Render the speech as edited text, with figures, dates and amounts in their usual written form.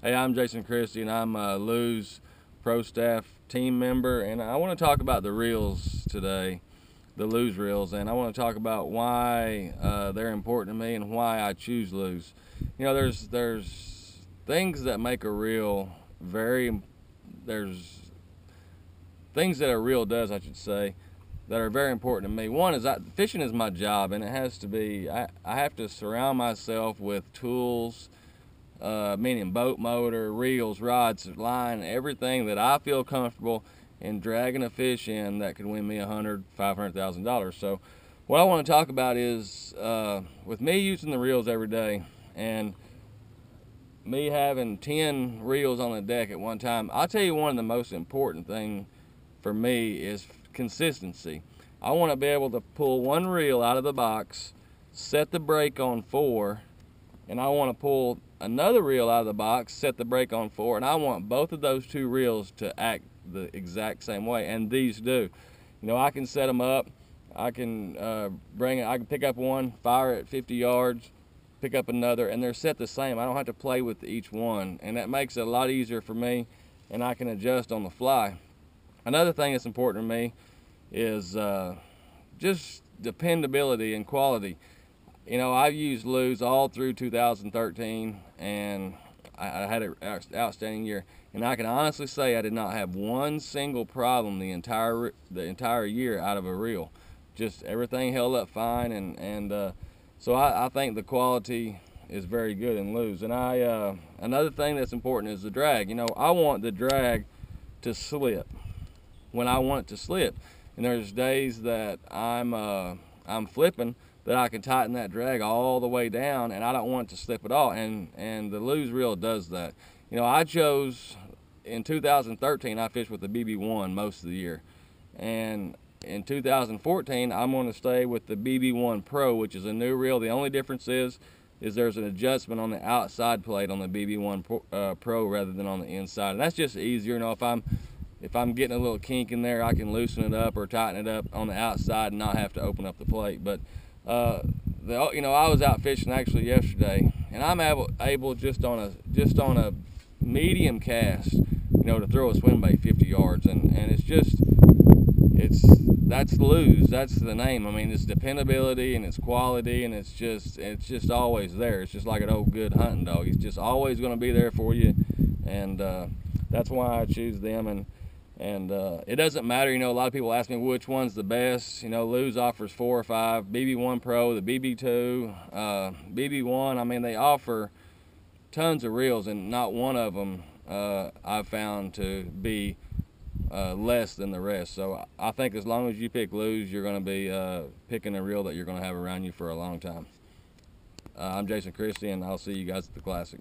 Hey, I'm Jason Christie, and I'm a Lew's Pro Staff team member, and I want to talk about the reels today, the Lew's reels, and I want to talk about why they're important to me and why I choose Lew's. You know, there's things that make a reel there's things that a reel does, I should say, that are very important to me. One is fishing is my job, and it has to be. I have to surround myself with tools, meaning boat motor, reels, rods, line, everything that I feel comfortable in dragging a fish in that could win me $500,000. So what I want to talk about is with me using the reels every day and me having 10 reels on the deck at one time, I'll tell you one of the most important things for me is consistency. I want to be able to pull one reel out of the box, set the brake on 4, and I want to pull another reel out of the box, set the brake on 4, and I want both of those two reels to act the exact same way, and these do. You know, I can set them up. I can I can pick up one, fire at 50 yards, pick up another, and they're set the same. I don't have to play with each one, and that makes it a lot easier for me, and I can adjust on the fly. Another thing that's important to me is just dependability and quality. You know, I've used Lew's all through 2013, and I had an outstanding year. And I can honestly say I did not have one single problem the entire year out of a reel. Just everything held up fine, and so I think the quality is very good in Lew's. And another thing that's important is the drag. You know, I want the drag to slip when I want it to slip. And there's days that I'm flipping that I can tighten that drag all the way down, and I don't want it to slip at all. And the Lew's reel does that. You know, I chose in 2013 I fished with the BB1 most of the year, and in 2014 I'm going to stay with the BB1 Pro, which is a new reel. The only difference is there's an adjustment on the outside plate on the BB1 Pro rather than on the inside, and that's just easier. You know, if I'm getting a little kink in there, I can loosen it up or tighten it up on the outside and not have to open up the plate. But you know, I was out fishing actually yesterday, and I'm able just on a medium cast, you know, to throw a swim bait 50 yards, and that's Lew's. That's the name. I mean, it's dependability and it's quality, and it's just always there. It's just like an old good hunting dog. It's just always going to be there for you, and that's why I choose them. And it doesn't matter, you know, a lot of people ask me which one's the best. You know, Lew's offers 4 or 5, BB1 Pro, the BB2, BB1. I mean, they offer tons of reels, and not one of them I've found to be less than the rest. So I think as long as you pick Lew's, you're going to be picking a reel that you're going to have around you for a long time. I'm Jason Christie, and I'll see you guys at the Classic.